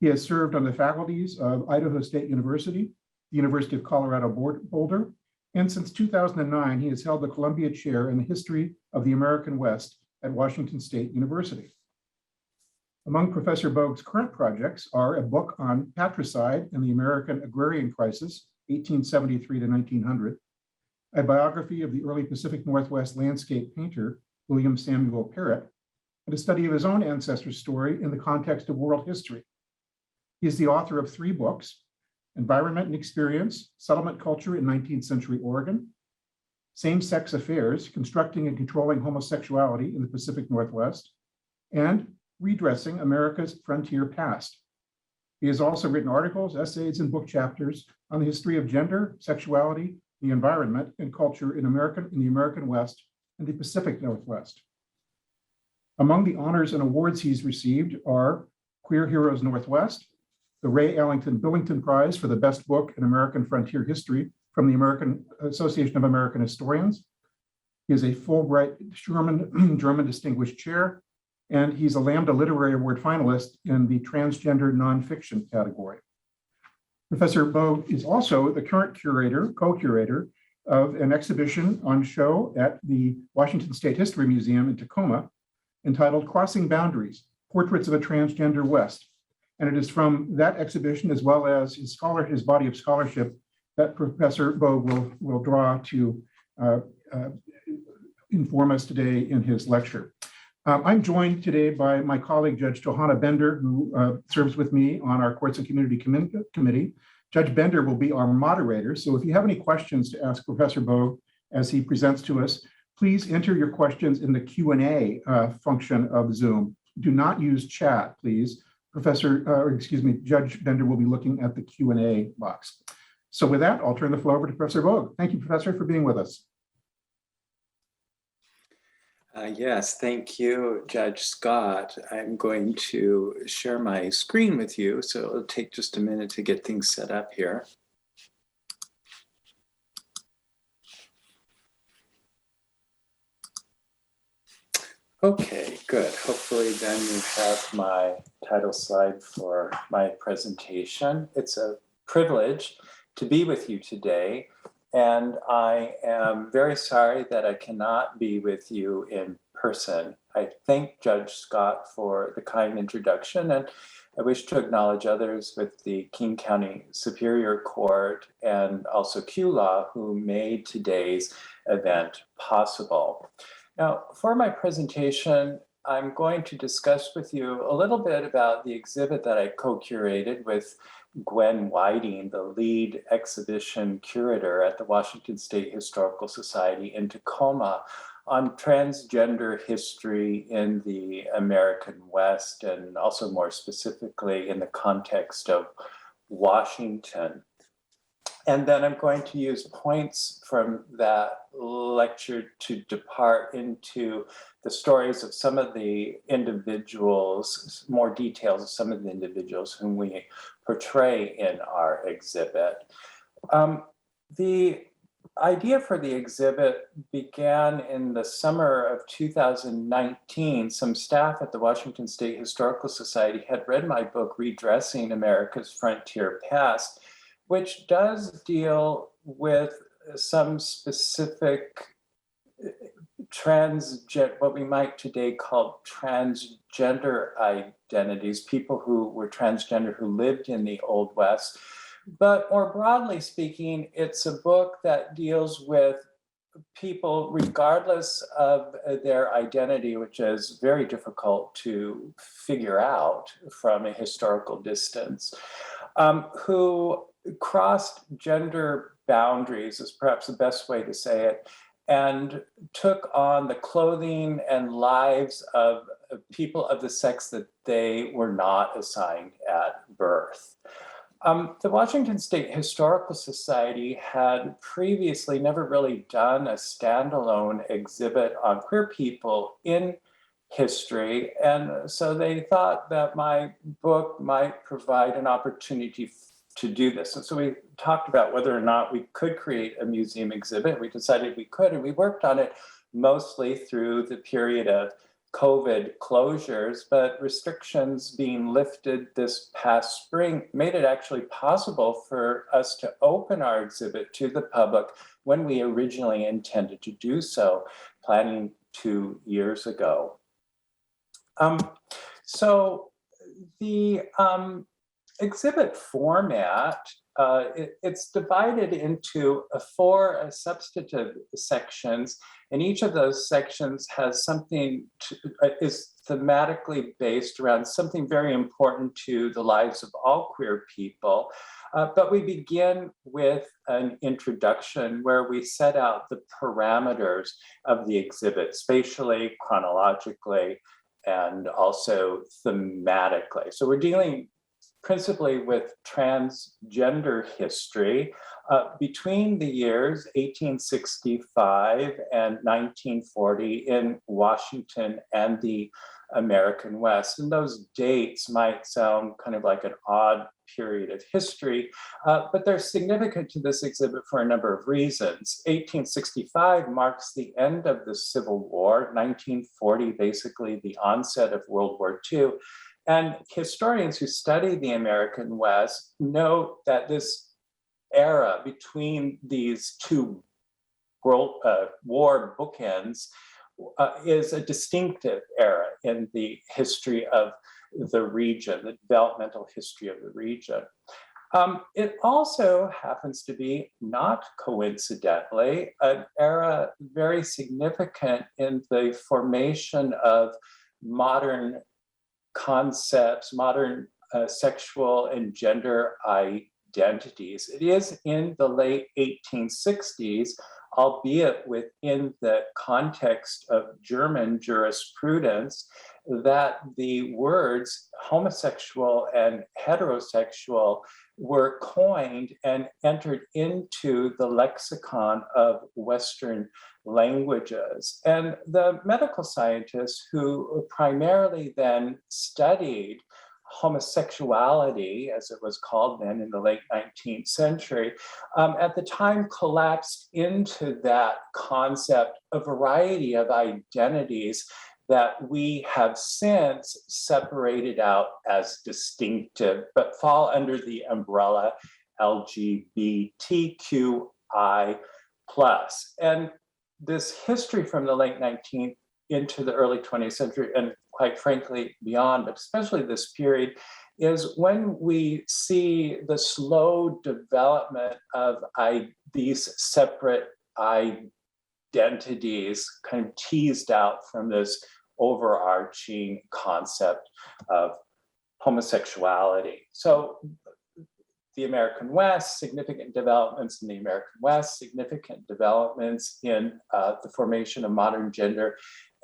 He has served on the faculties of Idaho State University, the University of Colorado Boulder, and since 2009, he has held the Columbia Chair in the History of the American West at Washington State University. Among Professor Boag's current projects are a book on patricide and the American Agrarian Crisis, 1873 to 1900, a biography of the early Pacific Northwest landscape painter, William Samuel Parrott, and a study of his own ancestor's story in the context of world history. He is the author of 3 books: Environment and Experience, Settlement Culture in 19th Century Oregon, Same-Sex Affairs, Constructing and Controlling Homosexuality in the Pacific Northwest, and Redressing America's Frontier Past. He has also written articles, essays, and book chapters on the history of gender, sexuality, the environment, and culture in the American West and the Pacific Northwest. Among the honors and awards he's received are Queer Heroes Northwest, the Ray Ellington Billington Prize for the Best Book in American Frontier History from the American Association of American Historians. He is a Fulbright German Distinguished Chair, and he's a Lambda Literary Award finalist in the Transgender Nonfiction category. Professor Boag is also the current co-curator of an exhibition on show at the Washington State History Museum in Tacoma entitled Crossing Boundaries, Portraits of a Transgender West. And it is from that exhibition, as well as his body of scholarship, that Professor Boag will draw to inform us today in his lecture. I'm joined today by my colleague, Judge Johanna Bender, who serves with me on our Courts and Community Committee. Judge Bender will be our moderator. So if you have any questions to ask Professor Boag as he presents to us, please enter your questions in the Q&A function of Zoom. Do not use chat, please. Judge Bender will be looking at the Q&A box. So with that, I'll turn the floor over to Professor Boag. Thank you, Professor, for being with us. Yes, thank you, Judge Scott. I'm going to share my screen with you, so it'll take just a minute to get things set up here. Okay, good. Hopefully then you have my title slide for my presentation. It's a privilege to be with you today, and I am very sorry that I cannot be with you in person. I thank Judge Scott for the kind introduction, and I wish to acknowledge others with the King County Superior Court and also Q-Law who made today's event possible. Now, for my presentation, I'm going to discuss with you a little bit about the exhibit that I co-curated with Gwen Whiting, the lead exhibition curator at the Washington State Historical Society in Tacoma, on transgender history in the American West, and also more specifically in the context of Washington. And then I'm going to use points from that lecture to depart into the stories of some of the individuals, more details of some of the individuals whom we portray in our exhibit. The idea for the exhibit began in the summer of 2019. Some staff at the Washington State Historical Society had read my book, Redressing America's Frontier Past, which does deal with some specific what we might today call transgender identities, people who were transgender who lived in the Old West. But more broadly speaking, it's a book that deals with people regardless of their identity, which is very difficult to figure out from a historical distance, who crossed gender boundaries, is perhaps the best way to say it, and took on the clothing and lives of people of the sex that they were not assigned at birth. The Washington State Historical Society had previously never really done a standalone exhibit on queer people in history, and so they thought that my book might provide an opportunity to do this. And so we talked about whether or not we could create a museum exhibit. We decided we could, and we worked on it mostly through the period of COVID closures, but restrictions being lifted this past spring made it actually possible for us to open our exhibit to the public when we originally intended to do so, planning 2 years ago. So the exhibit format, it's divided into 4 substantive sections, and each of those sections has something is thematically based around something very important to the lives of all queer people. But we begin with an introduction where we set out the parameters of the exhibit, spatially, chronologically, and also thematically. So we're dealing principally with transgender history between the years 1865 and 1940 in Washington and the American West. And those dates might sound kind of like an odd period of history, but they're significant to this exhibit for a number of reasons. 1865 marks the end of the Civil War, 1940 basically the onset of World War II. And historians who study the American West note that this era between these 2 World War bookends is a distinctive era in the history of the region, the developmental history of the region. It also happens to be, not coincidentally, an era very significant in the formation of modern concepts, modern sexual and gender identities. It is in the late 1860s, albeit within the context of German jurisprudence, that the words homosexual and heterosexual were coined and entered into the lexicon of Western languages. And the medical scientists who primarily then studied homosexuality, as it was called then in the late 19th century, at the time collapsed into that concept a variety of identities that we have since separated out as distinctive, but fall under the umbrella LGBTQI+. And this history from the late 19th into the early 20th century, and quite frankly beyond, but especially this period, is when we see the slow development of these separate identities kind of teased out from this overarching concept of homosexuality. So the American West, significant developments in the American West, significant developments in the formation of modern gender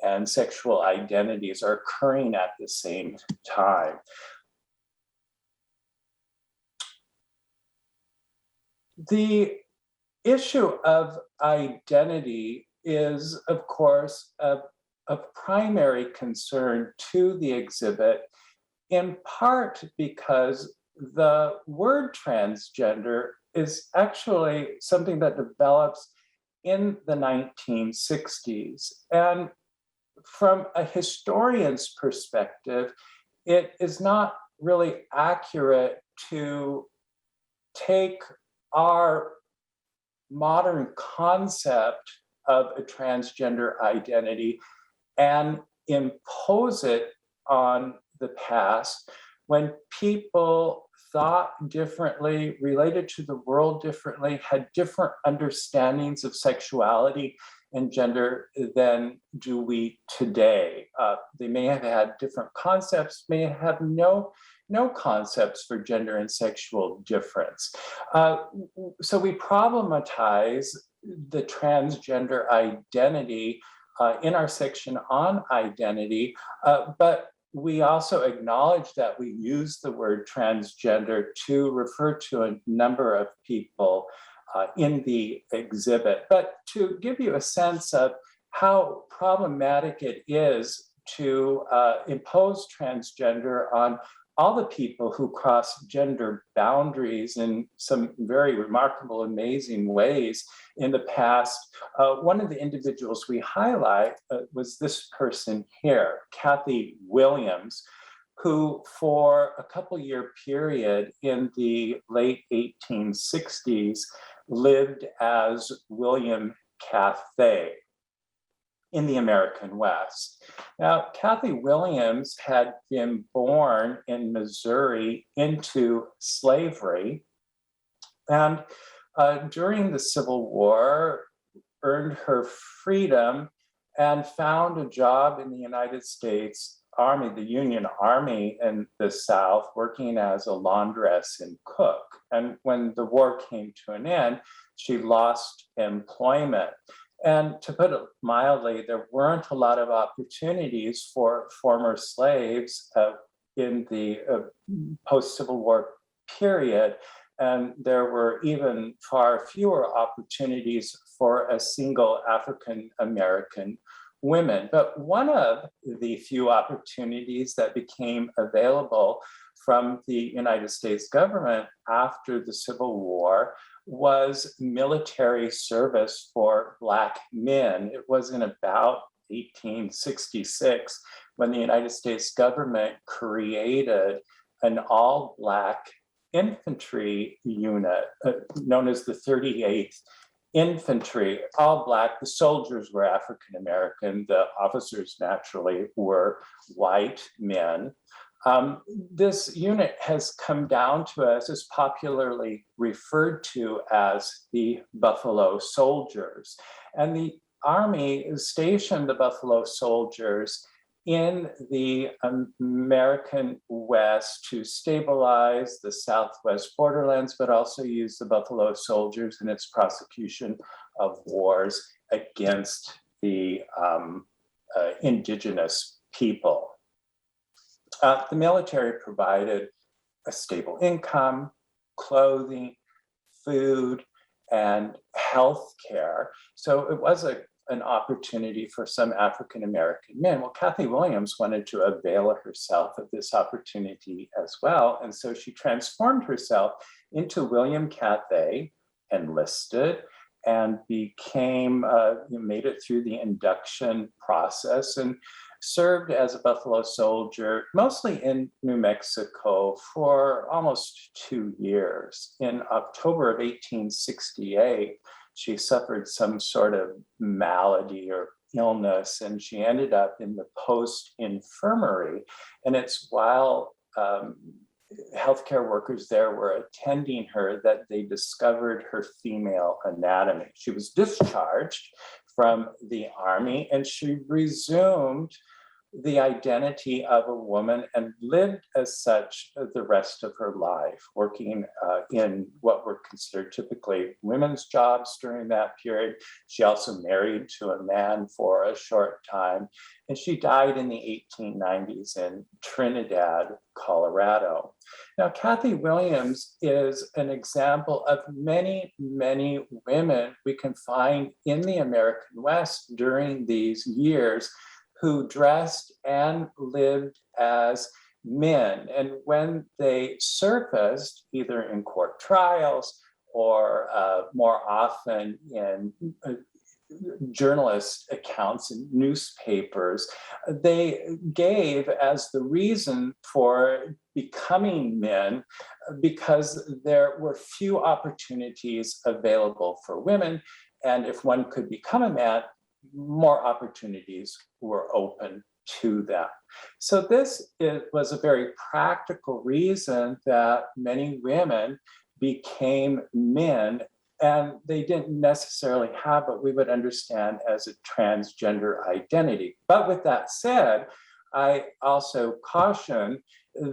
and sexual identities are occurring at the same time. The issue of identity is, of course, of primary concern to the exhibit, in part because the word transgender is actually something that develops in the 1960s. And from a historian's perspective, it is not really accurate to take our modern concept of a transgender identity and impose it on the past when people thought differently, related to the world differently, had different understandings of sexuality and gender than do we today. They may have had different concepts, may have no concepts for gender and sexual difference. So we problematize the transgender identity in our section on identity, but we also acknowledge that we use the word transgender to refer to a number of people in the exhibit. But to give you a sense of how problematic it is to impose transgender on all the people who crossed gender boundaries in some very remarkable, amazing ways in the past. One of the individuals we highlight was this person here, Kathy Williams, who for a couple-year period in the late 1860s lived as William Cathay in the American West. Now, Kathy Williams had been born in Missouri into slavery, and during the Civil War, earned her freedom and found a job in the United States Army, the Union Army in the South, working as a laundress and cook. And when the war came to an end, she lost employment. And to put it mildly, there weren't a lot of opportunities for former slaves in the post-Civil War period. And there were even far fewer opportunities for a single African-American women. But one of the few opportunities that became available from the United States government after the Civil War was military service for Black men. It was in about 1866 when the United States government created an all-Black infantry unit known as the 38th Infantry, all Black. The soldiers were African American. The officers naturally were white men. This unit has come down to us as popularly referred to as the Buffalo Soldiers. And the Army stationed the Buffalo Soldiers in the American West to stabilize the Southwest borderlands, but also use the Buffalo Soldiers in its prosecution of wars against the indigenous people. The military provided a stable income, clothing, food, and health care. So it was an opportunity for some African-American men. Well, Kathy Williams wanted to avail herself of this opportunity as well. And so she transformed herself into William Cathay, enlisted, and became, made it through the induction process and served as a Buffalo Soldier, mostly in New Mexico for almost 2 years. In October of 1868, she suffered some sort of malady or illness, and she ended up in the post infirmary. And it's while healthcare workers there were attending her that they discovered her female anatomy. She was discharged from the Army, and she resumed the identity of a woman and lived as such the rest of her life, working in what were considered typically women's jobs during that period. She also married to a man for a short time, and she died in the 1890s in Trinidad, Colorado. Now, Kathy Williams is an example of many, many women we can find in the American West during these years who dressed and lived as men. And when they surfaced, either in court trials or more often in journalist accounts in newspapers, they gave as the reason for becoming men because there were few opportunities available for women. And if one could become a man, more opportunities were open to them. So this was a very practical reason that many women became men, and they didn't necessarily have what we would understand as a transgender identity. But with that said, I also caution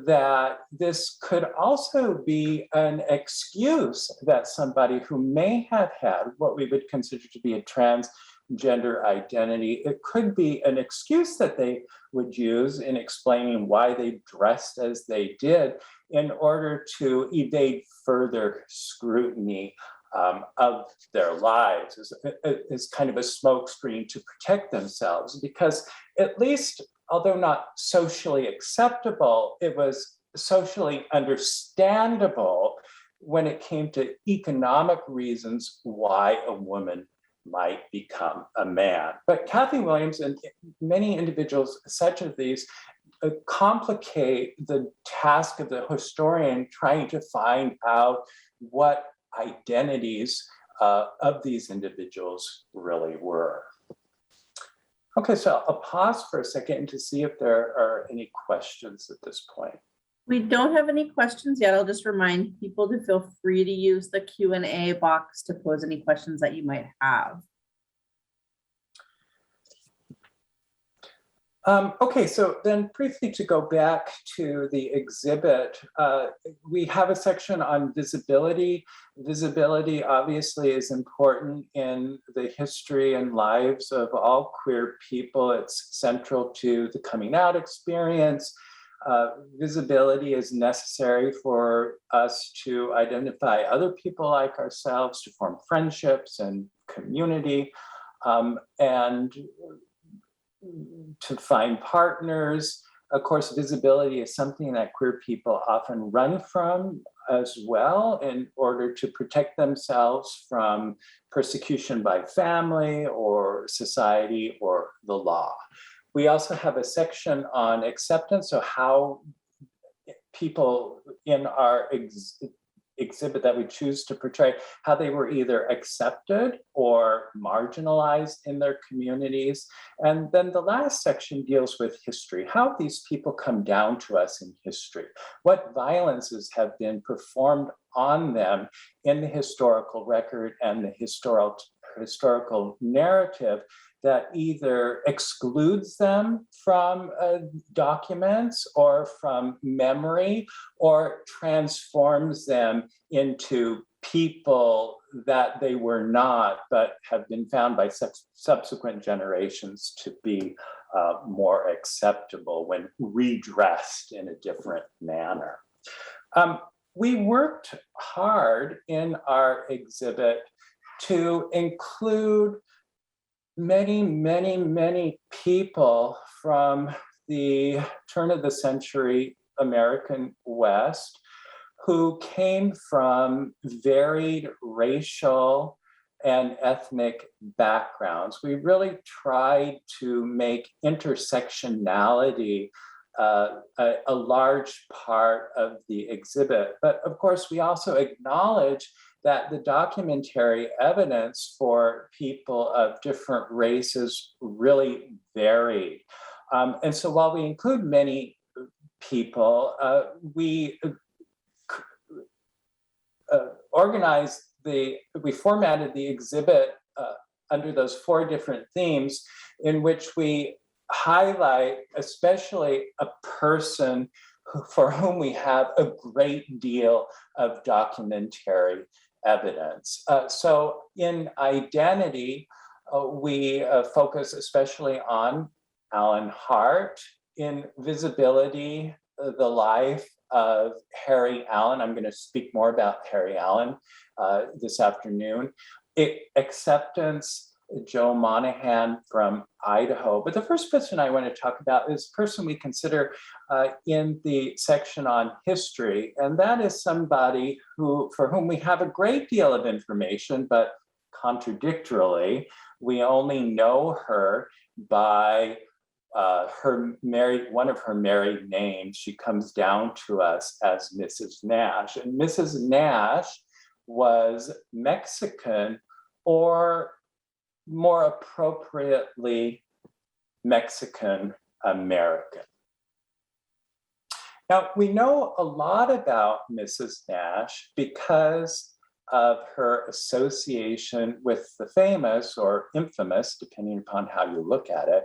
that this could also be an excuse that somebody who may have had what we would consider to be a transgender identity, it could be an excuse that they would use in explaining why they dressed as they did in order to evade further scrutiny of their lives as kind of a smokescreen to protect themselves. Because at least, although not socially acceptable, it was socially understandable when it came to economic reasons why a woman might become a man. But Kathy Williams and many individuals such as these complicate the task of the historian trying to find out what identities of these individuals really were. Okay, so I'll pause for a second to see if there are any questions at this point. We don't have any questions yet. I'll just remind people to feel free to use the Q&A box to pose any questions that you might have. Okay, so then briefly to go back to the exhibit, we have a section on visibility. Visibility obviously is important in the history and lives of all queer people. It's central to the coming out experience. Visibility is necessary for us to identify other people like ourselves, to form friendships and community, and to find partners. Of course, visibility is something that queer people often run from as well in order to protect themselves from persecution by family or society or the law. We also have a section on acceptance, so how people in our exhibit that we choose to portray, how they were either accepted or marginalized in their communities. And then the last section deals with history, how these people come down to us in history, what violences have been performed on them in the historical record and the historical narrative that either excludes them from documents or from memory, or transforms them into people that they were not, but have been found by subsequent generations to be more acceptable when redressed in a different manner. We worked hard in our exhibit to include many people from the turn of the century American West who came from varied racial and ethnic backgrounds. We really tried to make intersectionality a large part of the exhibit. But of course, we also acknowledge that the documentary evidence for people of different races really varied. And so while we include many people, we formatted the exhibit under those 4 different themes in which we highlight especially a person for whom we have a great deal of documentary evidence. So in identity, we focus especially on Alan Hart. In visibility, the life of Harry Allen. I'm going to speak more about Harry Allen this afternoon. Acceptance, Joe Monahan from Idaho. But the first person I want to talk about is a person we consider in the section on history, and that is somebody for whom we have a great deal of information, but contradictorily, we only know her by one of her married names. She comes down to us as Mrs. Nash, and Mrs. Nash was Mexican, or more appropriately, Mexican American. Now, we know a lot about Mrs. Nash because of her association with the famous or infamous, depending upon how you look at it,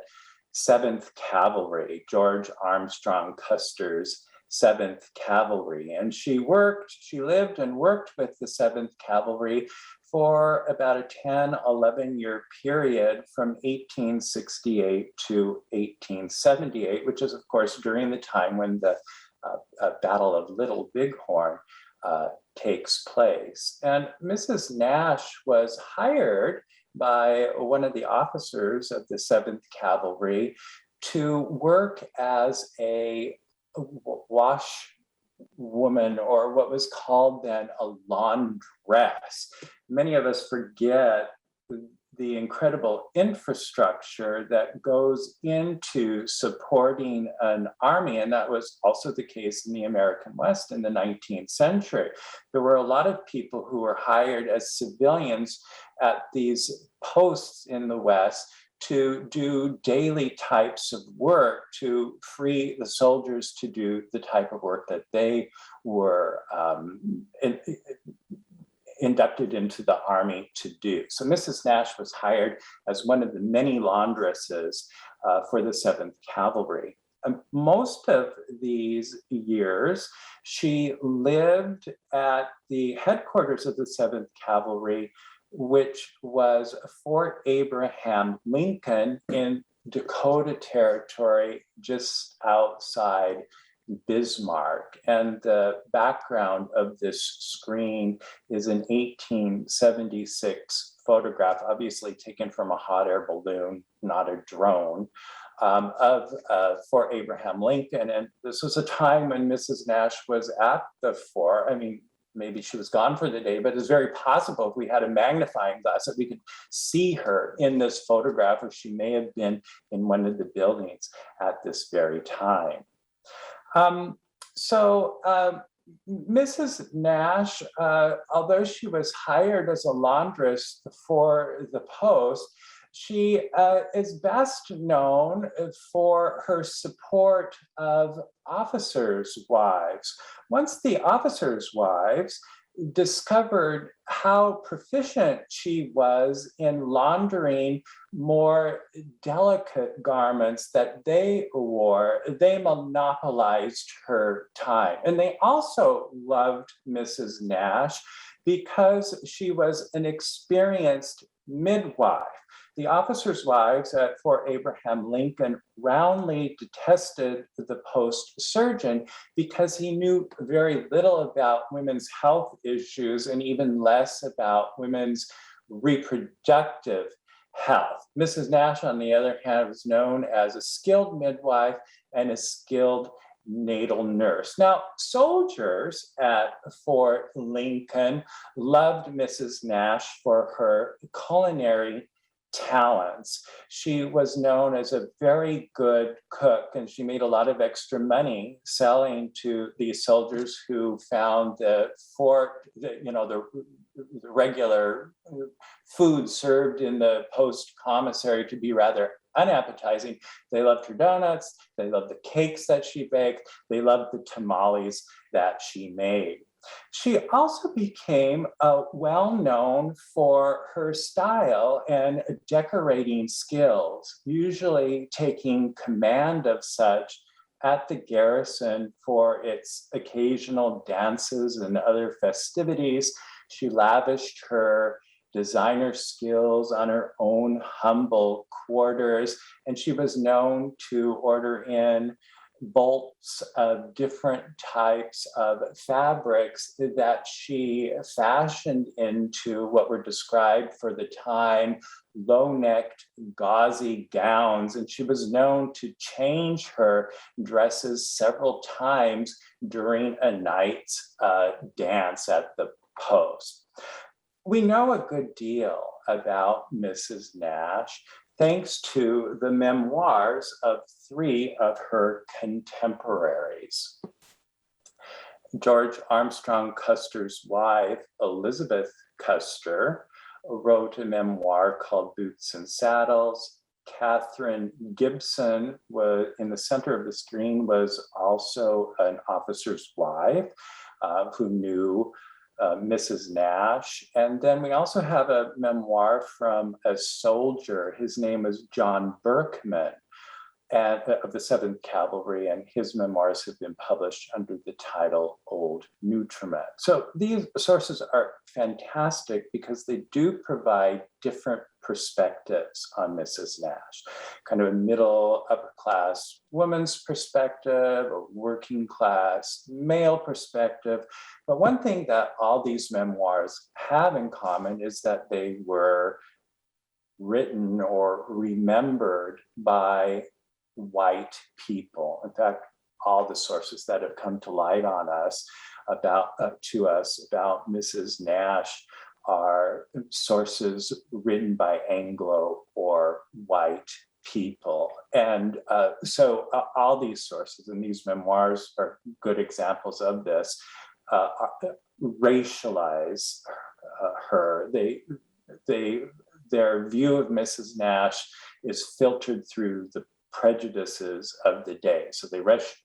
7th Cavalry, George Armstrong Custer's 7th Cavalry. And she lived and worked with the 7th Cavalry for about a 10, 11-year period from 1868 to 1878, which is, of course, during the time when the Battle of Little Bighorn takes place. And Mrs. Nash was hired by one of the officers of the 7th Cavalry to work as a wash woman, or what was called then a laundress. Many of us forget the incredible infrastructure that goes into supporting an army, and that was also the case in the American West in the 19th century. There were a lot of people who were hired as civilians at these posts in the West to do daily types of work, to free the soldiers to do the type of work that they were inducted into the army to do. So Mrs. Nash was hired as one of the many laundresses for the 7th Cavalry. Most of these years, she lived at the headquarters of the 7th Cavalry, which was Fort Abraham Lincoln in Dakota Territory, just outside Bismarck. And the background of this screen is an 1876 photograph, obviously taken from a hot air balloon, not a drone, of Fort Abraham Lincoln. And this was a time when Mrs. Nash was at the fort. I mean, maybe she was gone for the day, but it's very possible if we had a magnifying glass that we could see her in this photograph, or she may have been in one of the buildings at this very time. Mrs. Nash, although she was hired as a laundress for the post, she is best known for her support of officers' wives. Once the officers' wives discovered how proficient she was in laundering more delicate garments that they wore, they monopolized her time. And they also loved Mrs. Nash because she was an experienced midwife. The officers' wives at Fort Abraham Lincoln roundly detested the post surgeon because he knew very little about women's health issues and even less about women's reproductive health. Mrs. Nash, on the other hand, was known as a skilled midwife and a skilled natal nurse. Now, soldiers at Fort Lincoln loved Mrs. Nash for her culinary talents. She was known as a very good cook, and she made a lot of extra money selling to these soldiers who found the fort, the regular food served in the post commissary to be rather unappetizing. They loved her donuts, they loved the cakes that she baked, they loved the tamales that she made. She also became well known for her style and decorating skills, usually taking command of such at the garrison for its occasional dances and other festivities. She lavished her designer skills on her own humble quarters, and she was known to order in bolts of different types of fabrics that she fashioned into what were described for the time low-necked gauzy gowns. And she was known to change her dresses several times during a night's dance at the post. We know a good deal about Mrs. Nash thanks to the memoirs of 3 of her contemporaries. George Armstrong Custer's wife, Elizabeth Custer, wrote a memoir called Boots and Saddles. Catherine Gibson, in the center of the screen, was also an officer's wife who knew Mrs. Nash. And then we also have a memoir from a soldier. His name is John Berkman, of the 7th Cavalry, and his memoirs have been published under the title Old Nutriment. So these sources are fantastic because they do provide different perspectives on Mrs. Nash, kind of a middle upper class woman's perspective, a working class male perspective. But one thing that all these memoirs have in common is that they were written or remembered by white people. In fact, all the sources that have come to light on us about Mrs. Nash are sources written by Anglo or white people. And so all these sources and these memoirs are good examples of this, racialize her. Their view of Mrs. Nash is filtered through the prejudices of the day. So they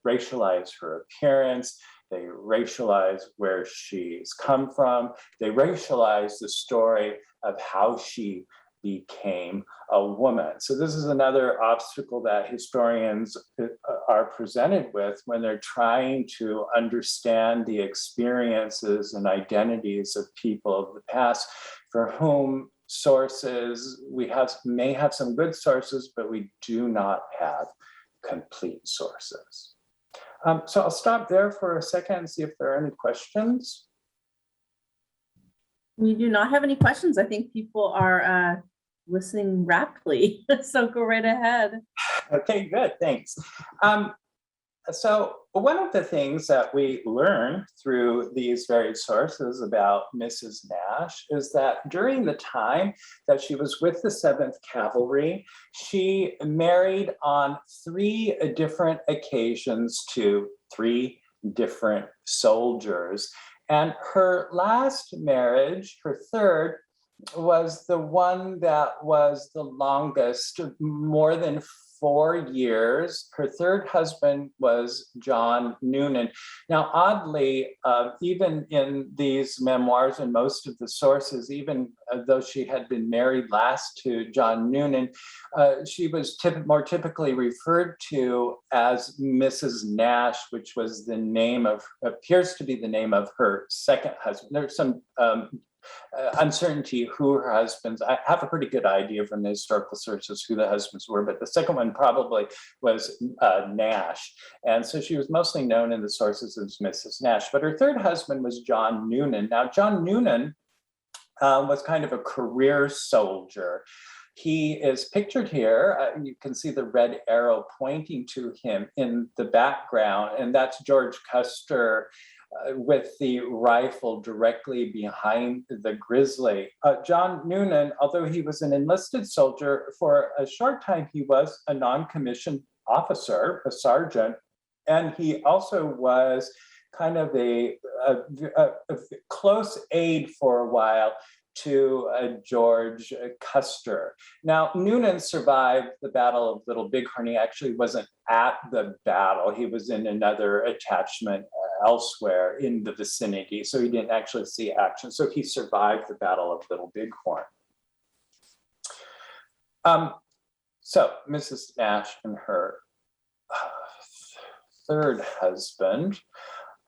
racialize her appearance, they racialize where she's come from, they racialize the story of how she became a woman. So this is another obstacle that historians are presented with when they're trying to understand the experiences and identities of people of the past for whom sources, may have some good sources, but we do not have complete sources. So I'll stop there for a second and see if there are any questions. We do not have any questions. I think people are listening raptly, so go right ahead. Okay, good, thanks. So one of the things that we learn through these various sources about Mrs. Nash is that during the time that she was with the 7th Cavalry, she married on 3 different occasions to 3 different soldiers. And her last marriage, her third, was the one that was the longest, more than 4 years. Her third husband was John Noonan. Now, oddly, even in these memoirs and most of the sources, even though she had been married last to John Noonan, she was more typically referred to as Mrs. Nash, which was the name of, appears to be the name of her second husband. There's some uncertainty who her husbands, I have a pretty good idea from the historical sources who the husbands were, but the second one probably was Nash. And so she was mostly known in the sources as Mrs. Nash, but her third husband was John Noonan. Now, John Noonan was kind of a career soldier. He is pictured here. You can see the red arrow pointing to him in the background, and that's George Custer with the rifle directly behind the grizzly. John Noonan, although he was an enlisted soldier, for a short time he was a non-commissioned officer, a sergeant, and he also was kind of a close aide for a while to George Custer. Now, Noonan survived the Battle of Little Bighorn. He actually wasn't at the battle. He was in another attachment elsewhere in the vicinity, so he didn't actually see action. So he survived the Battle of Little Bighorn. So Mrs. Nash and her third husband.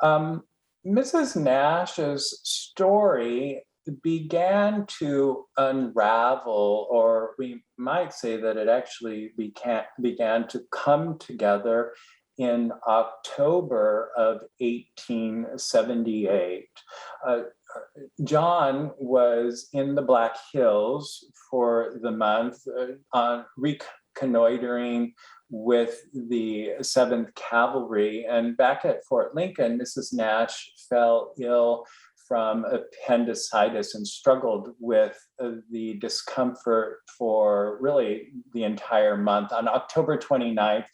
Mrs. Nash's story began to unravel, or we might say that it actually began to come together in October of 1878. John was in the Black Hills for the month on reconnoitering with the 7th Cavalry, and back at Fort Lincoln, Mrs. Nash fell ill from appendicitis and struggled with the discomfort for really the entire month. On October 29th,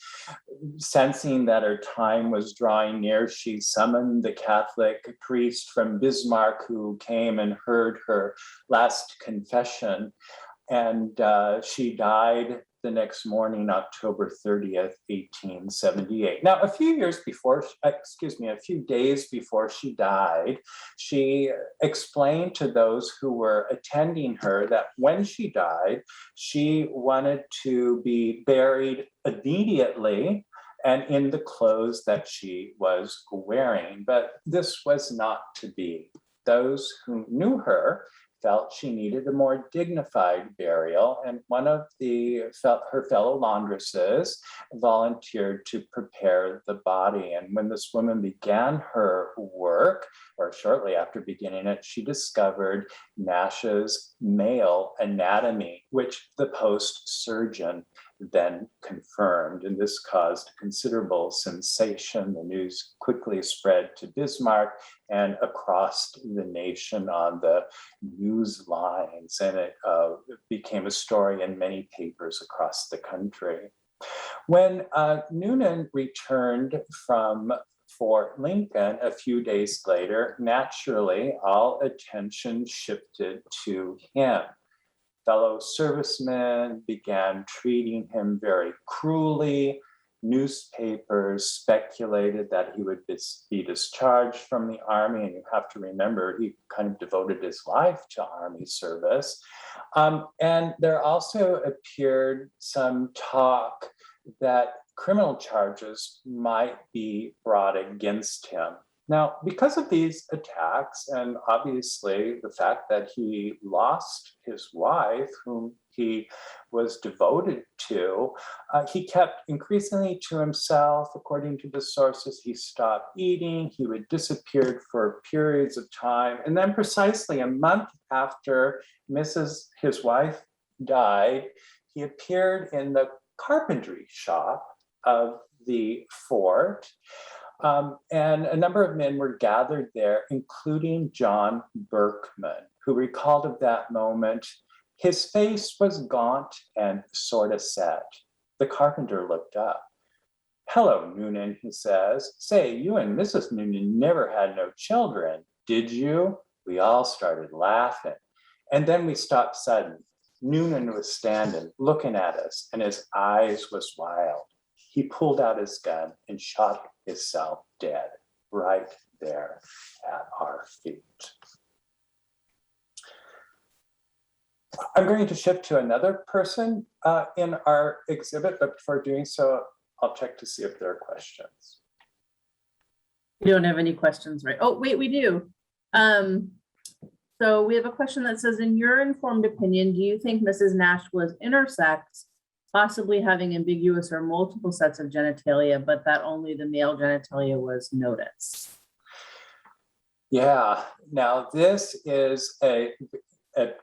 sensing that her time was drawing near, she summoned the Catholic priest from Bismarck who came and heard her last confession. And she died the next morning, October 30th, 1878. Now, a few days before she died, she explained to those who were attending her that when she died, she wanted to be buried immediately and in the clothes that she was wearing. But this was not to be. Those who knew her felt she needed a more dignified burial, and one of her fellow laundresses volunteered to prepare the body. And when this woman began her work, or shortly after beginning it, she discovered Nash's male anatomy, which the post surgeon then confirmed. And this caused considerable sensation. The news quickly spread to Bismarck and across the nation on the news lines. And it became a story in many papers across the country. When Noonan returned from Fort Lincoln a few days later, naturally, all attention shifted to him. Fellow servicemen began treating him very cruelly. Newspapers speculated that he would be discharged from the Army, and you have to remember, he kind of devoted his life to Army service. And there also appeared some talk that criminal charges might be brought against him. Now, because of these attacks, and obviously the fact that he lost his wife, whom he was devoted to, he kept increasingly to himself. According to the sources, he stopped eating, he would disappear for periods of time. And then precisely a month after his wife died, he appeared in the carpentry shop of the fort. And a number of men were gathered there, including John Berkman, who recalled of that moment, his face was gaunt and sort of set. The carpenter looked up. "Hello, Noonan," he says. "Say, you and Mrs. Noonan never had no children, did you?" We all started laughing. And then we stopped sudden. Noonan was standing, looking at us, and his eyes was wild. He pulled out his gun and shot himself dead right there at our feet. I'm going to shift to another person in our exhibit, but before doing so, I'll check to see if there are questions. We don't have any questions, right? Oh, wait, we do. So we have a question that says, in your informed opinion, do you think Mrs. Nash was intersex, possibly having ambiguous or multiple sets of genitalia, but that only the male genitalia was noticed? Yeah, now this is a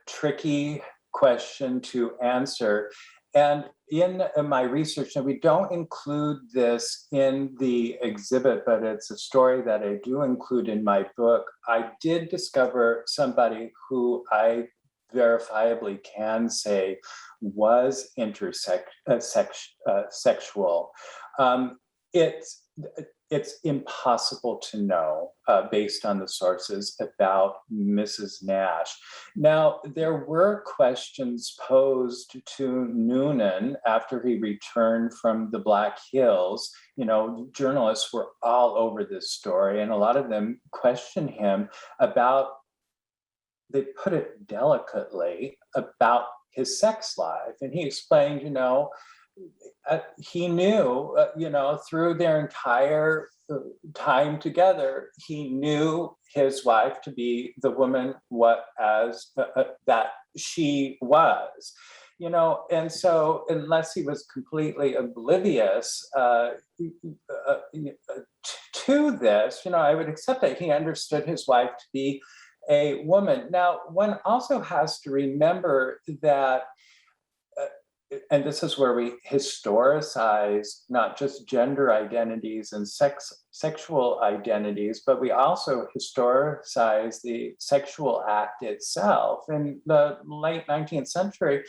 tricky question to answer. And in my research, and we don't include this in the exhibit, but it's a story that I do include in my book. I did discover somebody who I verifiably can say was sexual. It's impossible to know based on the sources about Mrs. Nash. Now, there were questions posed to Noonan after he returned from the Black Hills. You know, journalists were all over this story, and a lot of them questioned him about, they put it delicately, about his sex life. And he explained, he knew, through their entire time together, he knew his wife to be the woman that she was, and so unless he was completely oblivious to this, I would accept that he understood his wife to be a woman. Now, one also has to remember that and this is where we historicize not just gender identities and sexual identities, but we also historicize the sexual act itself. In the late 19th century,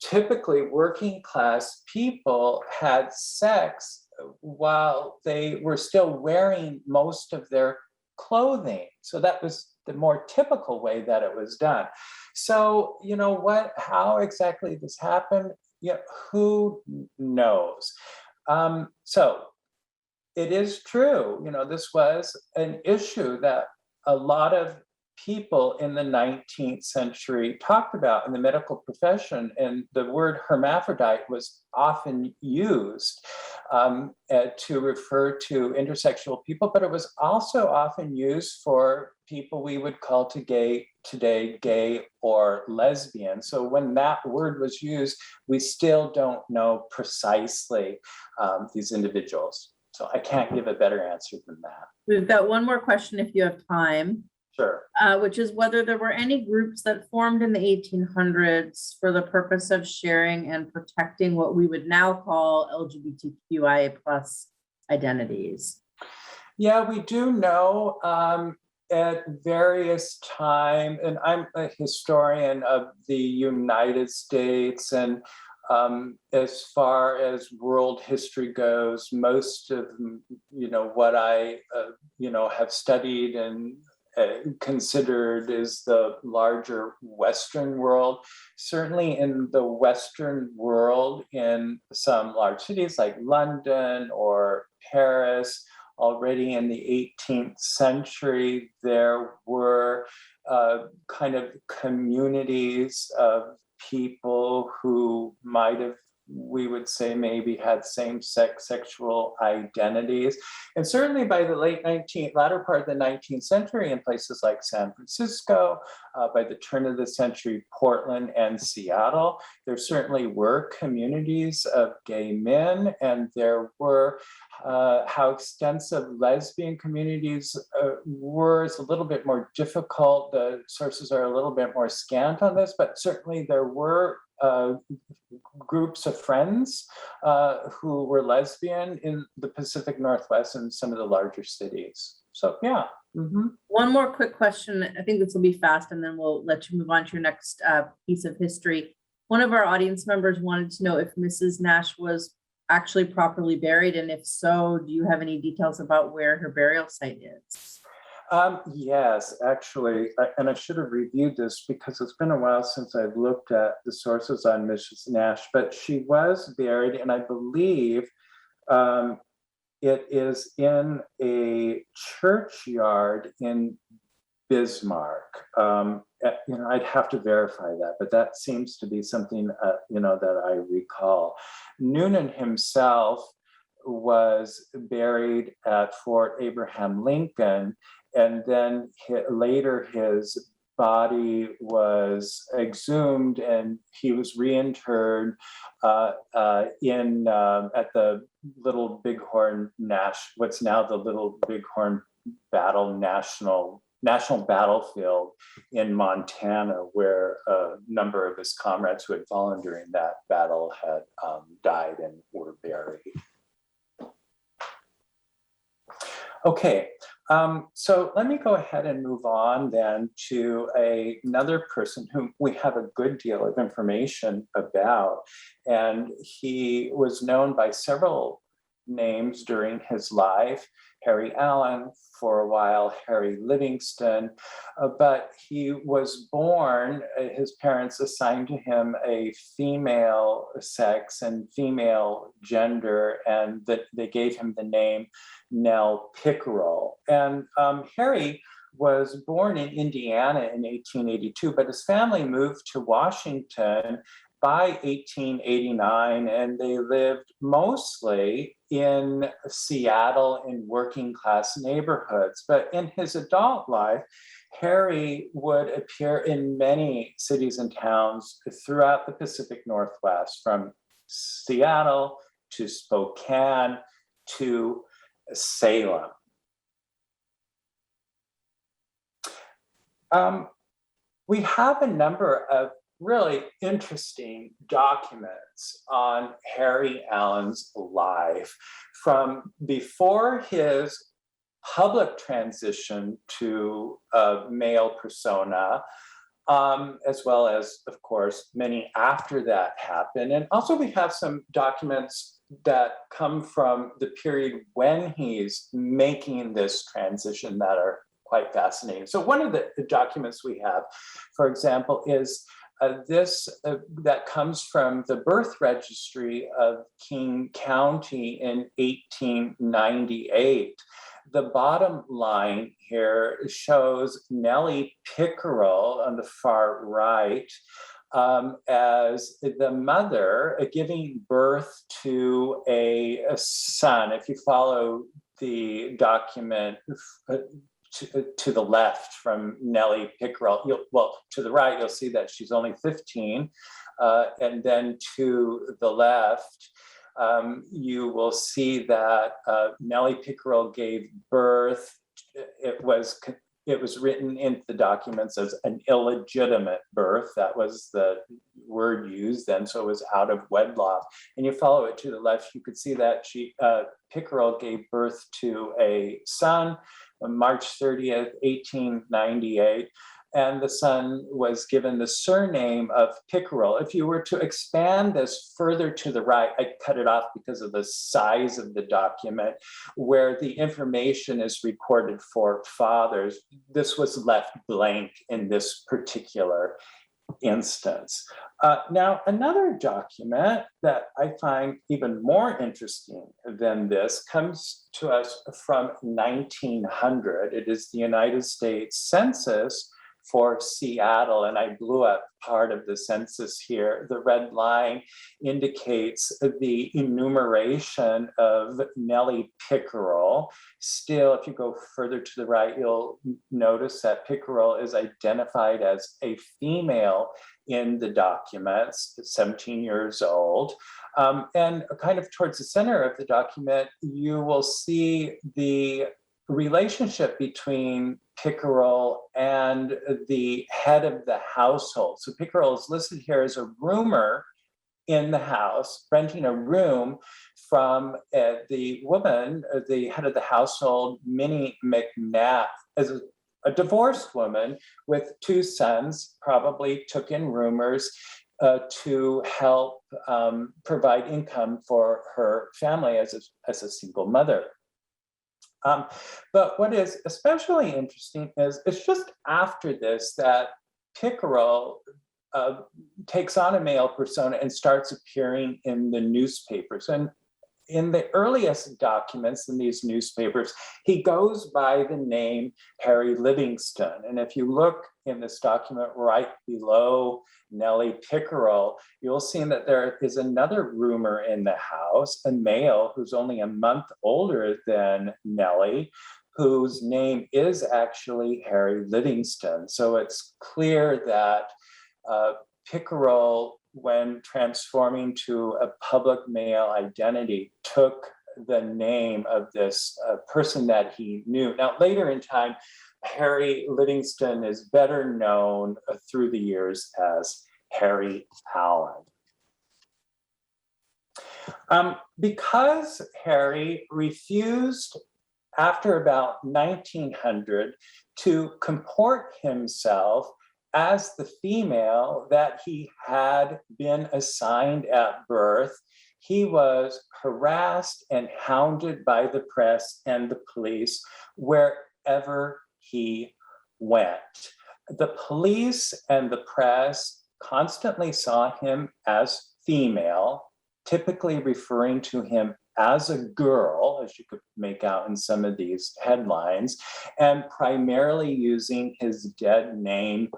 typically working class people had sex while they were still wearing most of their clothing. So that was the more typical way that it was done. So, how exactly this happened? Who knows? So it is true, this was an issue that a lot of people in the 19th century talked about in the medical profession, and the word hermaphrodite was often used to refer to intersexual people, but it was also often used for people we would call today gay or lesbian. So when that word was used, we still don't know precisely these individuals. So I can't give a better answer than that. We've got one more question if you have time. Sure. which is whether there were any groups that formed in the 1800s for the purpose of sharing and protecting what we would now call LGBTQIA plus identities. Yeah, we do know at various times, and I'm a historian of the United States, and as far as world history goes, most of what I have studied and considered is the larger Western world. Certainly in the Western world, in some large cities like London or Paris, already in the 18th century, there were kind of communities of people who might have, we would say, maybe had same-sex sexual identities. And certainly by the latter part of the 19th century, in places like San Francisco, by the turn of the century, Portland and Seattle, there certainly were communities of gay men, and there were how extensive lesbian communities were is a little bit more difficult. The sources are a little bit more scant on this, but certainly there were groups of friends who were lesbian in the Pacific Northwest and some of the larger cities. So, yeah. Mm-hmm. One more quick question. I think this will be fast, and then we'll let you move on to your next piece of history. One of our audience members wanted to know if Mrs. Nash was actually properly buried, and if so, do you have any details about where her burial site is? Yes, actually, and I should have reviewed this because it's been a while since I've looked at the sources on Mrs. Nash, but she was buried, and I believe it is in a churchyard in Bismarck. I'd have to verify that, but that seems to be something that I recall. Noonan himself was buried at Fort Abraham Lincoln, and then later his body was exhumed and he was reinterred at the Little Bighorn Nash, what's now the Little Bighorn National Battlefield in Montana, where a number of his comrades who had fallen during that battle had died and were buried. Okay, so let me go ahead and move on then to another person whom we have a good deal of information about, and he was known by several names during his life. Harry Allen, for a while Harry Livingston, but he was born, his parents assigned to him a female sex and female gender, and that they gave him the name Nell Pickerel. And Harry was born in Indiana in 1882, but his family moved to Washington by 1889, and they lived mostly in Seattle in working class neighborhoods. But in his adult life, Harry would appear in many cities and towns throughout the Pacific Northwest, from Seattle to Spokane to Salem. We have a number of really interesting documents on Harry Allen's life from before his public transition to a male persona, as well as, of course, many after that happened. And also we have some documents that come from the period when he's making this transition that are quite fascinating. So one of the documents we have, for example, is this that comes from the birth registry of King County in 1898. The bottom line here shows Nellie Pickerel on the far right as the mother giving birth to a son. If you follow the document to the left from Nellie Pickerel, to the right, you'll see that she's only 15. And then to the left, you will see that Nellie Pickerel gave birth. It was it was written into the documents as an illegitimate birth. That was the word used then, so it was out of wedlock. And you follow it to the left, you could see that Pickerel gave birth to a son on March 30th, 1898. And the son was given the surname of Pickerel. If you were to expand this further to the right, I cut it off because of the size of the document, where the information is recorded for fathers. This was left blank in this particular instance. Now, another document that I find even more interesting than this comes to us from 1900. It is the United States Census for Seattle, and I blew up part of the census here. The red line indicates the enumeration of Nellie Pickerel. Still, if you go further to the right, you'll notice that Pickerel is identified as a female in the documents, 17 years old. And kind of towards the center of the document, you will see the relationship between Pickerel and the head of the household. So Pickerel is listed here as a roomer in the house, renting a room from the woman, the head of the household, Minnie McNabb, as a divorced woman with two sons, probably took in roomers to help provide income for her family as a single mother. But what is especially interesting is it's just after this that Pickerel takes on a male persona and starts appearing in the newspapers. And in the earliest documents in these newspapers, he goes by the name Harry Livingston. And if you look in this document right below Nellie Pickerel, you'll see that there is another roomer in the house, a male who's only a month older than Nellie, whose name is actually Harry Livingston. So it's clear that Pickerel, when transforming to a public male identity, took the name of this person that he knew. Now, later in time, Harry Livingston is better known through the years as Harry Allen. Because Harry refused after about 1900 to comport himself as the female that he had been assigned at birth, he was harassed and hounded by the press and the police wherever he went. The police and the press constantly saw him as female, typically referring to him as a girl, as you could make out in some of these headlines, and primarily using his dead name,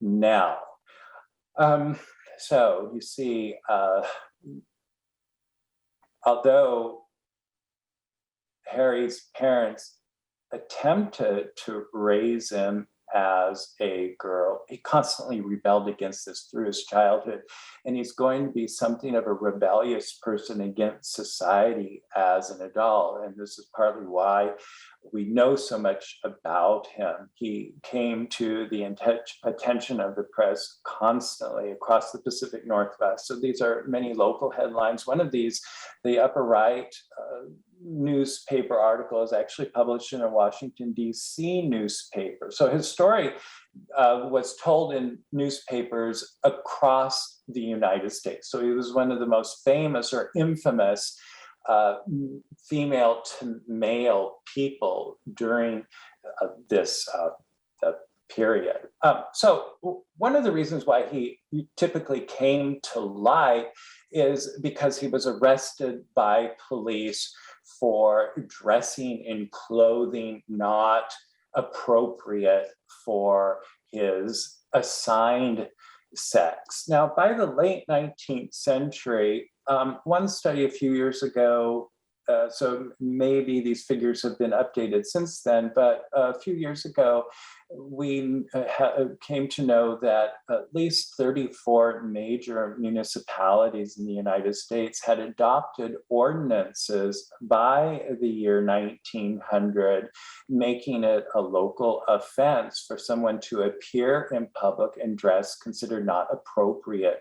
Nell. So you see, although Harry's parents attempted to raise him as a girl, he constantly rebelled against this through his childhood, and he's going to be something of a rebellious person against society as an adult, and this is partly why we know so much about him. He came to the attention of the press constantly across the Pacific Northwest. So these are many local headlines. One of these, the upper right newspaper article, is actually published in a Washington, D.C. newspaper. So his story was told in newspapers across the United States. So he was one of the most famous or infamous female to male people during this period. So one of the reasons why he typically came to light is because he was arrested by police for dressing in clothing not appropriate for his assigned sex. Now, by the late 19th century, one study a few years ago So maybe these figures have been updated since then, but a few years ago, we came to know that at least 34 major municipalities in the United States had adopted ordinances by the year 1900, making it a local offense for someone to appear in public in dress considered not appropriate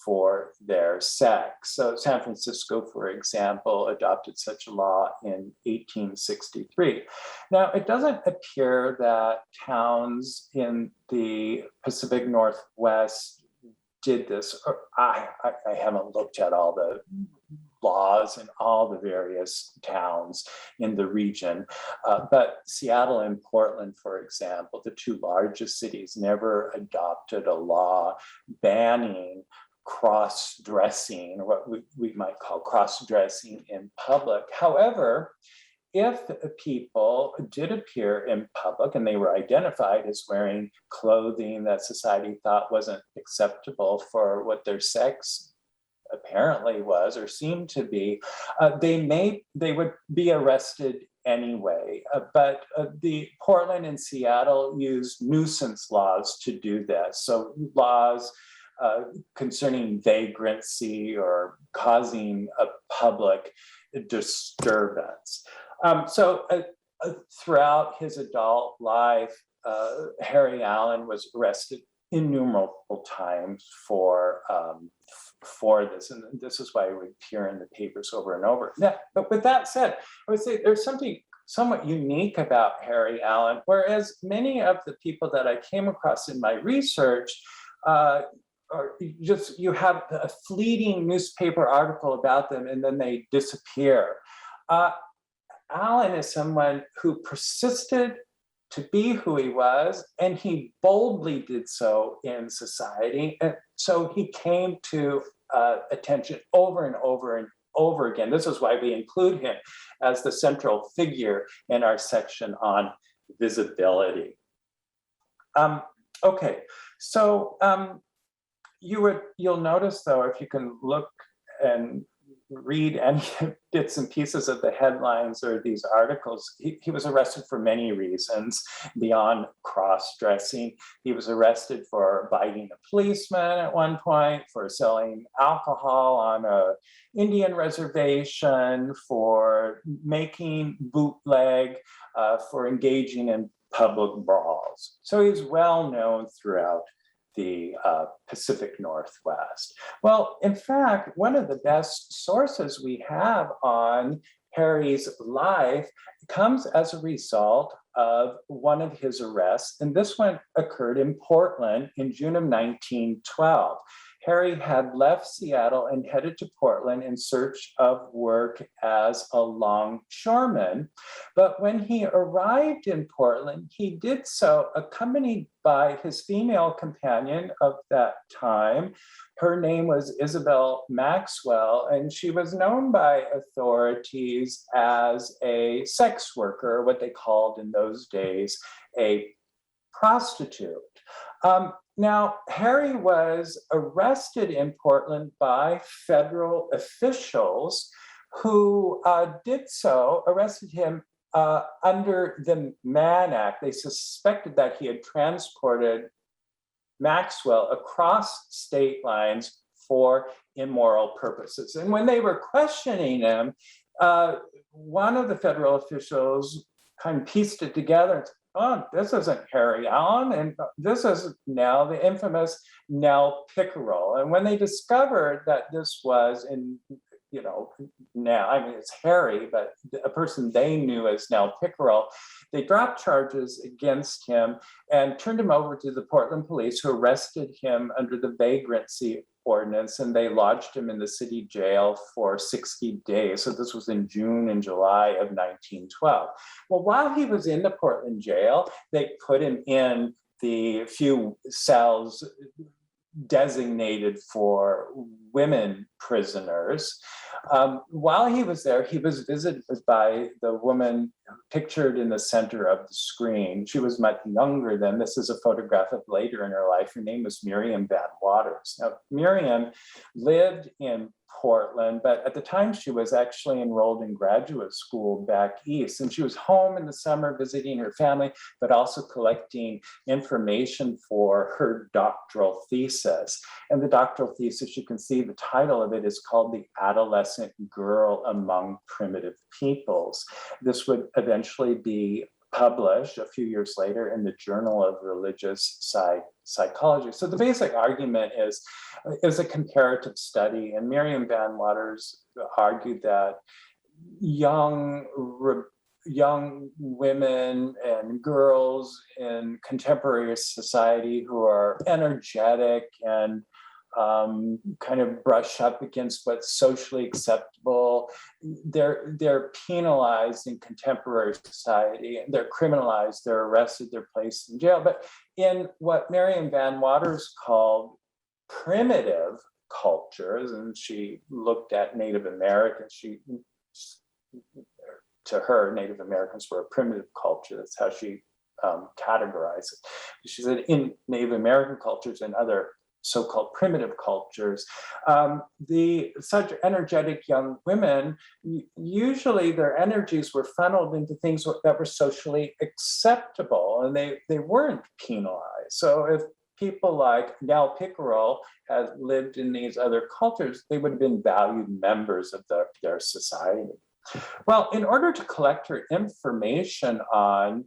for their sex. So San Francisco, for example, adopted such a law in 1863. Now, it doesn't appear that towns in the Pacific Northwest did this. I haven't looked at all the laws in all the various towns in the region. But Seattle and Portland, for example, the two largest cities, never adopted a law banning cross-dressing, or what we might call cross-dressing in public. However, if people did appear in public and they were identified as wearing clothing that society thought wasn't acceptable for what their sex apparently was or seemed to be, they would be arrested anyway. But the Portland and Seattle used nuisance laws to do this. So laws concerning vagrancy or causing a public disturbance. Throughout his adult life, Harry Allen was arrested innumerable times for this, and this is why it would appear in the papers over and over. Now, but with that said, I would say there's something somewhat unique about Harry Allen, whereas many of the people that I came across in my research or you have a fleeting newspaper article about them and then they disappear. Allen is someone who persisted to be who he was, and he boldly did so in society. And so he came to attention over and over and over again. This is why we include him as the central figure in our section on visibility. Okay, so you'll notice, though, if you can look and read any bits and pieces of the headlines or these articles, he was arrested for many reasons beyond cross-dressing. He was arrested for biting a policeman at one point, for selling alcohol on an Indian reservation, for making bootleg, for engaging in public brawls. So he's well known throughout the Pacific Northwest. Well, in fact, one of the best sources we have on Harry's life comes as a result of one of his arrests, and this one occurred in Portland in June of 1912. Harry had left Seattle and headed to Portland in search of work as a longshoreman. But when he arrived in Portland, he did so accompanied by his female companion of that time. Her name was Isabel Maxwell, and she was known by authorities as a sex worker, what they called in those days a prostitute. Now, Harry was arrested in Portland by federal officials who arrested him under the Mann Act. They suspected that he had transported Maxwell across state lines for immoral purposes. And when they were questioning him, one of the federal officials kind of pieced it together. Oh, this isn't Harry Allen, and this is now the infamous Nell Pickerel. And when they discovered that this was now, I mean, it's Harry, but a person they knew as Nell Pickerel, they dropped charges against him and turned him over to the Portland police, who arrested him under the vagrancy ordinance, and they lodged him in the city jail for 60 days. So this was in June and July of 1912. Well, while he was in the Portland jail, they put him in the few cells designated for women prisoners. While he was there, he was visited by the woman pictured in the center of the screen. She was much younger than this. Is a photograph of later in her life. Her name was Miriam Bad Waters. Now, Miriam lived in Portland, but at the time she was actually enrolled in graduate school back east. And she was home in the summer visiting her family, but also collecting information for her doctoral thesis. And the doctoral thesis, you can see the title of it is called The Adolescent Girl Among Primitive Peoples. This would eventually be published a few years later in the Journal of Religious Psychology. So the basic argument is a comparative study, and Miriam Bad Waters argued that young women and girls in contemporary society who are energetic and kind of brush up against what's socially acceptable, they're penalized in contemporary society, they're criminalized, they're arrested, they're placed in jail. But in what Miriam Bad Waters called primitive cultures, and she looked at Native Americans, to her, Native Americans were a primitive culture. That's how she categorized it. She said in Native American cultures and other so-called primitive cultures, such energetic young women, usually their energies were funneled into things that were socially acceptable, and they weren't penalized. So if people like Nell Pickerel had lived in these other cultures, they would have been valued members of their society. Well, in order to collect her information on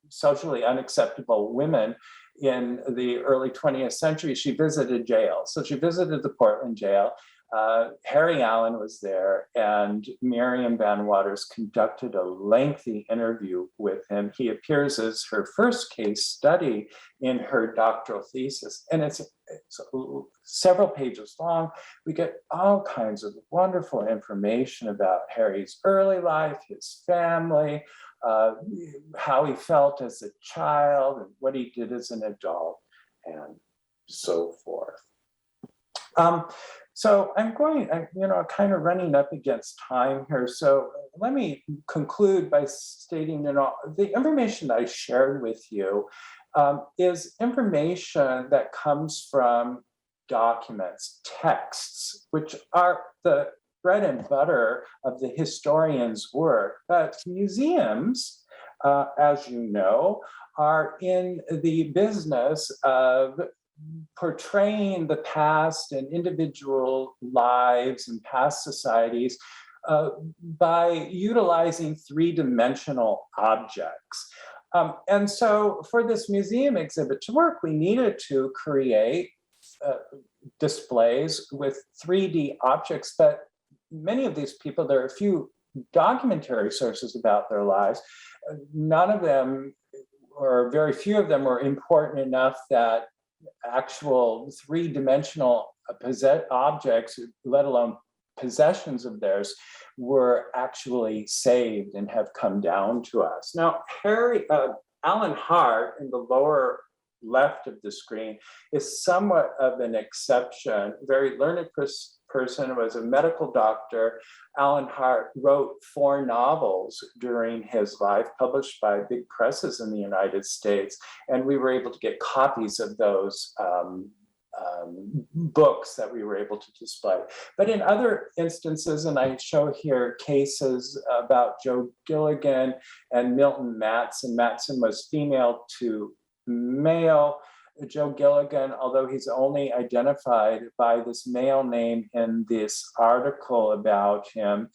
socially unacceptable women in the early 20th century, she visited jail. So she visited the Portland jail. Harry Allen was there, and Miriam Bad Waters conducted a lengthy interview with him. He appears as her first case study in her doctoral thesis, and it's several pages long. We get all kinds of wonderful information about Harry's early life, his family, how he felt as a child, and what he did as an adult, and so forth. So I'm kind of running up against time here. So let me conclude by stating that the information that I shared with you is information that comes from documents, texts, which are the bread and butter of the historian's work. But museums, as you know, are in the business of portraying the past and individual lives and past societies by utilizing three-dimensional objects. And so for this museum exhibit to work, we needed to create displays with 3D objects, but many of these people, there are a few documentary sources about their lives. None of them, or very few of them, were important enough that actual three-dimensional objects, let alone possessions of theirs, were actually saved and have come down to us. Now, Alan Hart, in the lower left of the screen, is somewhat of an exception. Very learned person, was a medical doctor. Alan Hart wrote 4 novels during his life, published by big presses in the United States, and we were able to get copies of those books that we were able to display. But in other instances, and I show here cases about Joe Gilligan and Milton Matson. Matson was female to male. Joe Gilligan, although he's only identified by this male name in this article about him,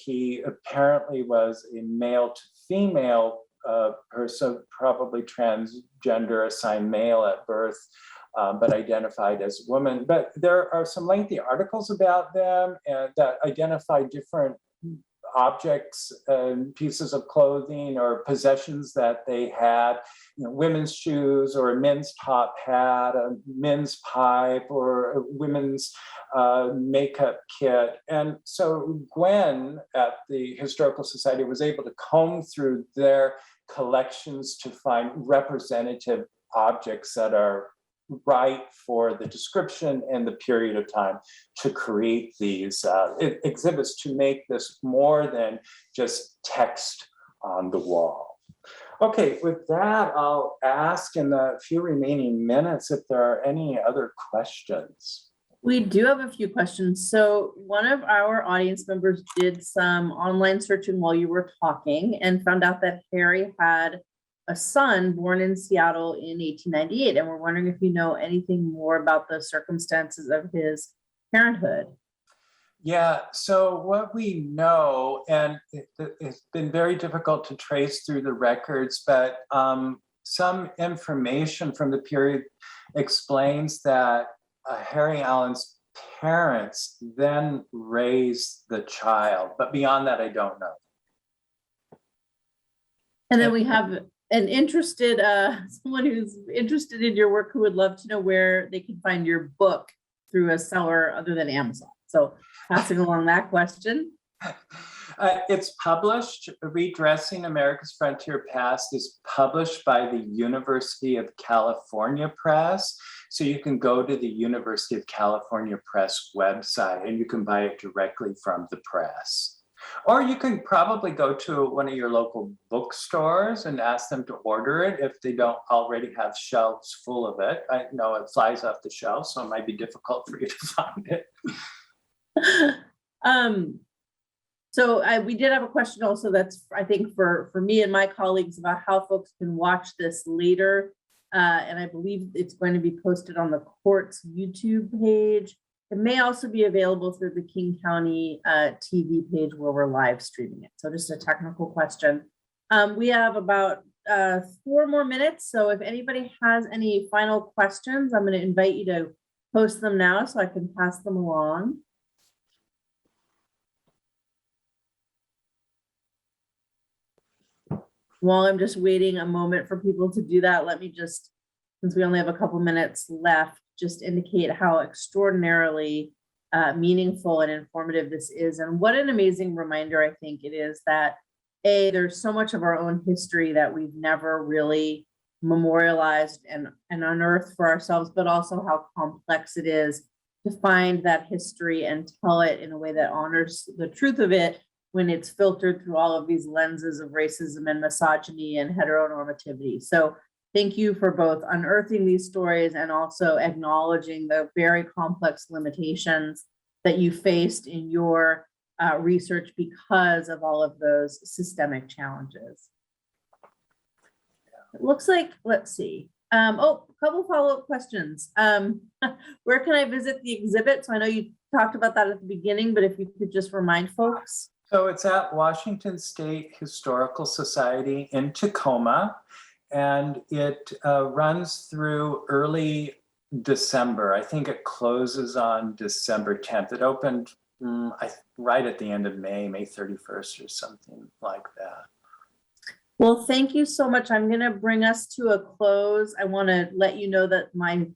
he apparently was a male to female person, probably transgender, assigned male at birth, but identified as a woman. But there are some lengthy articles about them that identify different objects and pieces of clothing or possessions that they had, women's shoes or a men's top hat, a men's pipe, or a women's makeup kit. And so Gwen at the Historical Society was able to comb through their collections to find representative objects that are right for the description and the period of time to create these exhibits, to make this more than just text on the wall. Okay, with that, I'll ask in the few remaining minutes if there are any other questions. We do have a few questions. So one of our audience members did some online searching while you were talking and found out that Harry had a son born in Seattle in 1898. And we're wondering if you know anything more about the circumstances of his parenthood. Yeah, so what we know, and it's been very difficult to trace through the records, but some information from the period explains that Harry Allen's parents then raised the child, but beyond that, I don't know. And then we have an interested, someone who's interested in your work who would love to know where they can find your book through a seller other than Amazon. So passing along that question. It's published, Redressing America's Frontier Past is published by the University of California Press. So you can go to the University of California Press website and you can buy it directly from the press. Or you can probably go to one of your local bookstores and ask them to order it if they don't already have shelves full of it. I know it flies off the shelf, so it might be difficult for you to find it. So we did have a question also that's, I think, for me and my colleagues about how folks can watch this later. And I believe it's going to be posted on the court's YouTube page. It may also be available through the King County TV page where we're live streaming it. So just a technical question. We have about 4 more minutes. So if anybody has any final questions, I'm going to invite you to post them now so I can pass them along. While I'm just waiting a moment for people to do that, let me just, since we only have a couple minutes left, just indicate how extraordinarily meaningful and informative this is. And what an amazing reminder I think it is that there's so much of our own history that we've never really memorialized and unearthed for ourselves, but also how complex it is to find that history and tell it in a way that honors the truth of it when it's filtered through all of these lenses of racism and misogyny and heteronormativity. So thank you for both unearthing these stories and also acknowledging the very complex limitations that you faced in your research because of all of those systemic challenges. It looks like, let's see. A couple follow-up questions. Where can I visit the exhibit? So I know you talked about that at the beginning, but if you could just remind folks. So it's at Washington State Historical Society in Tacoma, and it runs through early December. I think it closes on December 10th. It opened right at the end of May 31st or something like that. Well, thank you so much. I'm going to bring us to a close. I want to let you know that my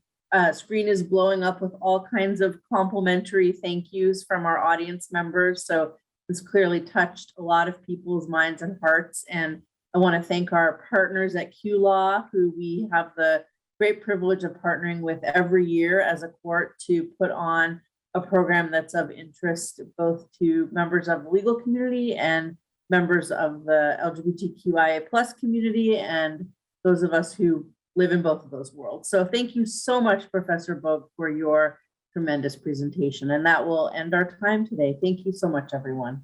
screen is blowing up with all kinds of complimentary thank yous from our audience members. So this clearly touched a lot of people's minds and hearts. And I want to thank our partners at Q Law, who we have the great privilege of partnering with every year as a court to put on a program that's of interest both to members of the legal community and members of the LGBTQIA+ community and those of us who live in both of those worlds. So thank you so much, Professor Boag, for your tremendous presentation. And that will end our time today. Thank you so much, everyone.